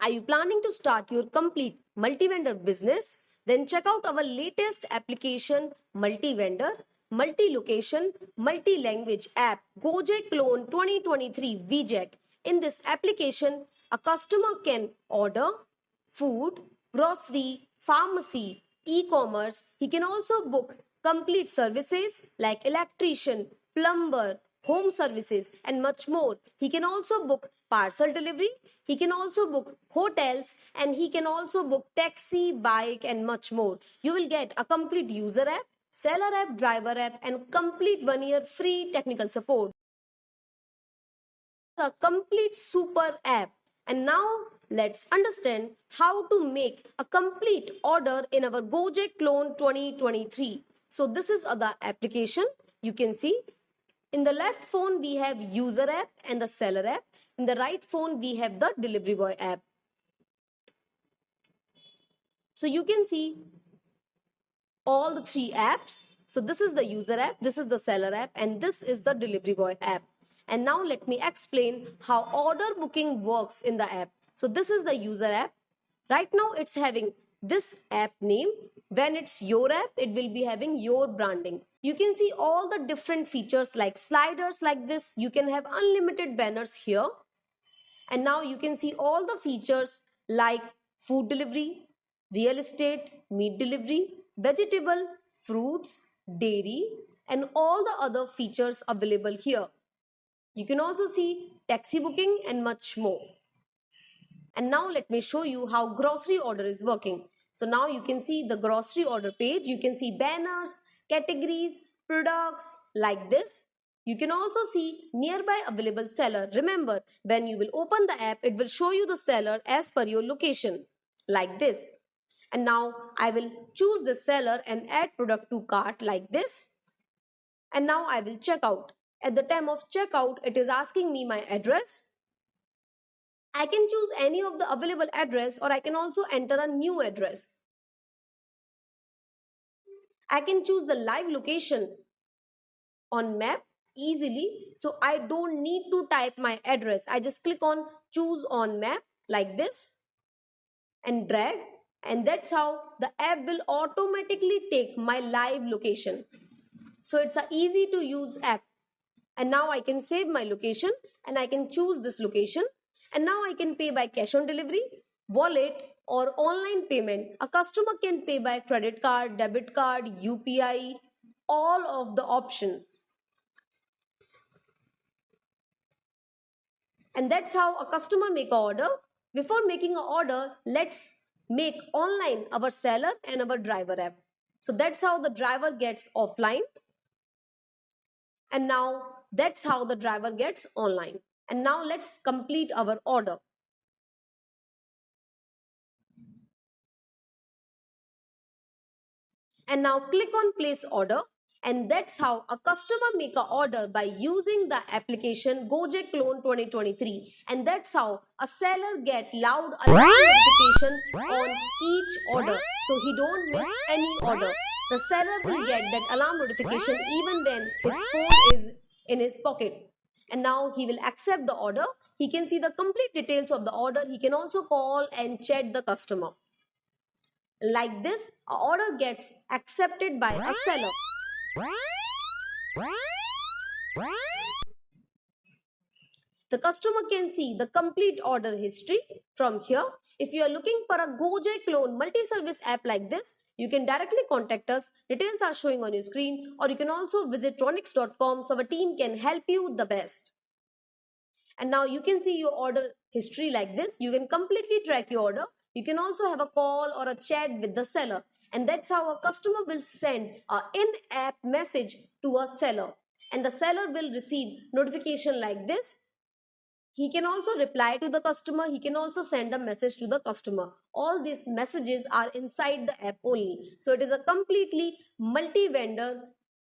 Are you planning to start your complete multi-vendor business? Then check out our latest application, multi-vendor, multi-location, multi-language app, Gojek Clone 2023 VJEC. In this application, a customer can order food, grocery, pharmacy, e-commerce. He can also book complete services like electrician, plumber, home services, and much more. He can also book parcel delivery, he can also book hotels, and he can also book taxi, bike, and much more. You will get a complete user app, seller app, driver app, and complete 1 year free technical support. A complete super app. And now let's understand how to make a complete order in our Gojek Clone 2023. So this is the application. You can see in the left phone we have user app and the seller app. In the right phone we have the delivery boy app. So you can see all the three apps. So this is the user app, this is the seller app, and this is the delivery boy app. And now let me explain how order booking works in the app. So this is the user app. Right now it's having this app name. When it's your app, it will be having your branding. You can see all the different features like sliders like this. You can have unlimited banners here. And now you can see all the features like food delivery, real estate, meat delivery, vegetable, fruits, dairy, and all the other features available here. You can also see taxi booking and much more. And now let me show you how grocery order is working. So now you can see the grocery order page. You can see banners, categories, products like this. You can also see nearby available seller. Remember, when you will open the app, it will show you the seller as per your location like this. And now I will choose the seller and add product to cart like this. And now I will check out. At the time of checkout, it is asking me my address. I can choose any of the available address, or I can also enter a new address. I can choose the live location on map easily, so I don't need to type my address. I just click on choose on map like this and drag, and that's how the app will automatically take my live location. So it's an easy to use app. And now I can save my location and I can choose this location. And now I can pay by cash on delivery, wallet, or online payment. A customer can pay by credit card, debit card, UPI, all of the options. And that's how a customer make an order. Before making an order, let's make online our seller and our driver app. So that's how the driver gets offline. And now that's how the driver gets online. And now let's complete our order. And now click on place order. And that's how a customer make an order by using the application Gojek Clone 2023. And that's how a seller get loud alarm notification on each order. So he don't miss any order. The seller will get that alarm notification even when his phone is in his pocket. And now he will accept the order. He can see the complete details of the order. He can also call and chat the customer. Like this, an order gets accepted by a seller. The customer can see the complete order history from here. If you are looking for a Gojek Clone multi-service app like this, you can directly contact us. Details are showing on your screen, or you can also visit raunix.com so our team can help you the best. And now you can see your order history like this. You can completely track your order. You can also have a call or a chat with the seller. And that's how a customer will send an in-app message to a seller. And the seller will receive notification like this. He can also reply to the customer. He can also send a message to the customer. All these messages are inside the app only. So it is a completely multi-vendor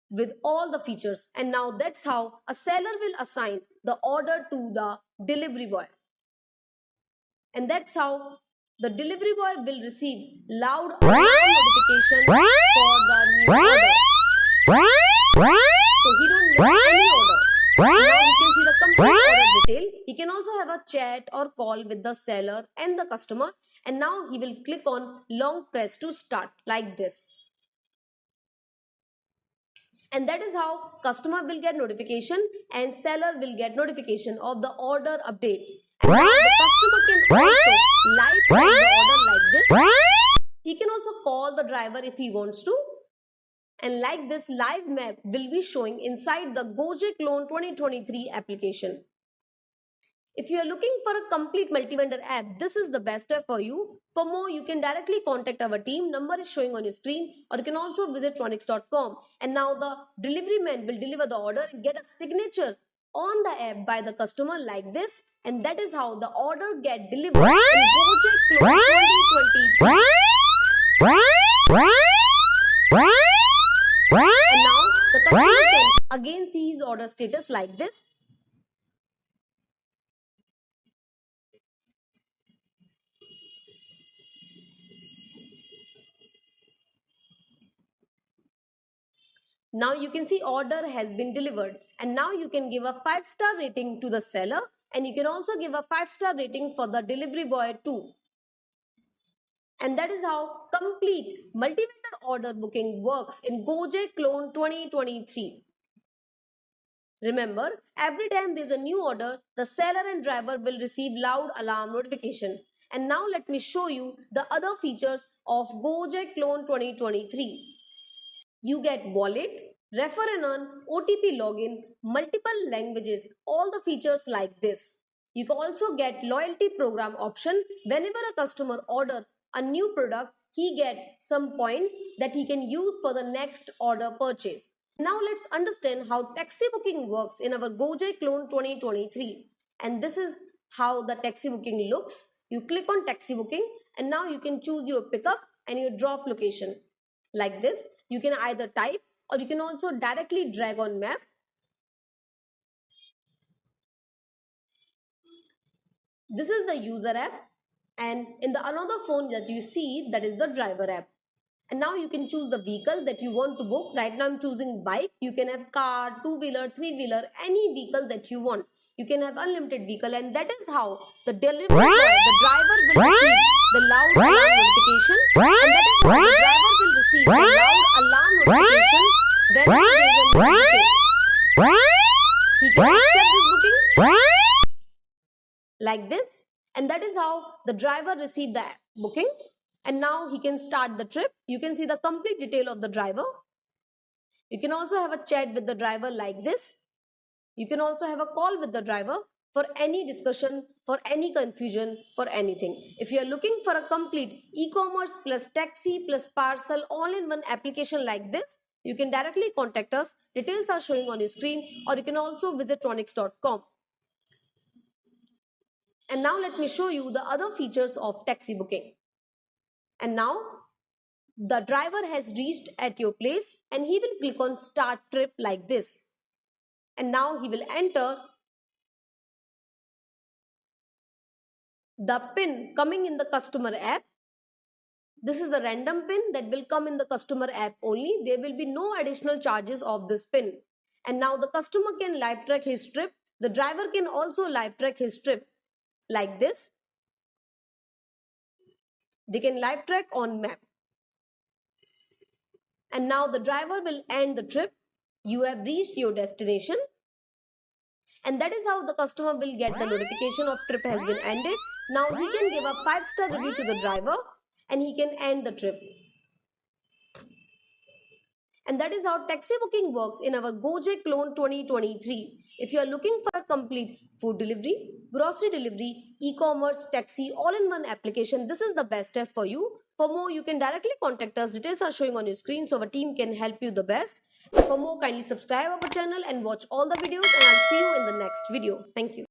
with all the features. And now that's how a seller will assign the order to the delivery boy. And that's how the delivery boy will receive loud alarm notification for the new order. So he don't miss any order. Now he can see the complete order detail. He can also have a chat or call with the seller and the customer. And now he will click on long press to start like this. And that is how customer will get notification and seller will get notification of the order update. And now the customer can also live track the order like this. He can also call the driver if he wants to. And like this, live map will be showing inside the Gojek Loan 2023 application. If you are looking for a complete multi-vendor app, this is the best app for you. For more, you can directly contact our team. Number is showing on your screen, or you can also visit raunix.com. And now the delivery man will deliver the order and get a signature on the app by the customer like this. And that is how the order get delivered in Gojek Loan 2023. And now the customer can again see his order status like this. Now you can see order has been delivered, and now you can give a 5-star rating to the seller, and you can also give a 5-star rating for the delivery boy too. And that is how complete multi-vendor order booking works in Gojek Loan 2023. Remember, every time there's a new order, the seller and driver will receive loud alarm notification. And now let me show you the other features of Gojek Loan 2023. You get wallet, refer and earn, OTP login, multiple languages, all the features like this. You can also get loyalty program option. Whenever a customer order a new product, he get some points that he can use for the next order purchase. Now let's understand how taxi booking works in our Gojek Loan 2023. And this is how the taxi booking looks. You click on taxi booking and now you can choose your pickup and your drop location. Like this, you can either type or you can also directly drag on map. This is the user app, and in the another phone that you see, that is the driver app. And now you can choose the vehicle that you want to book. Right now I'm choosing bike. You can have car, two-wheeler, three-wheeler, any vehicle that you want. You can have unlimited vehicle, and that is how the delivery boy, the driver will receive the loud alarm notification, and that is how the driver will receive the loud alarm notification when there is a new booking. He can accept this booking like this, and that is how the driver received the booking. And now he can start the trip. You can see the complete detail of the driver. You can also have a chat with the driver like this. You can also have a call with the driver for any discussion, for any confusion, for anything. If you are looking for a complete e-commerce plus taxi plus parcel all-in-one application like this, you can directly contact us. Details are showing on your screen, or you can also visit raunix.com. And now let me show you the other features of taxi booking. And now the driver has reached at your place and he will click on start trip like this. And now he will enter the pin coming in the customer app. This is the random pin that will come in the customer app only. There will be no additional charges of this pin. And now the customer can live track his trip. The driver can also live track his trip like this. They can live track on map. And now the driver will end the trip. You have reached your destination. And that is how the customer will get the notification of trip has been ended. Now he can give a 5-star review to the driver and he can end the trip. And that is how taxi booking works in our Gojek Loan 2023. If you are looking for a complete food delivery, grocery delivery, e-commerce, taxi, all-in-one application, this is the best app for you. For more, you can directly contact us. Details are showing on your screen, so our team can help you the best. For more, kindly subscribe our channel and watch all the videos, and I'll see you in the next video. Thank you.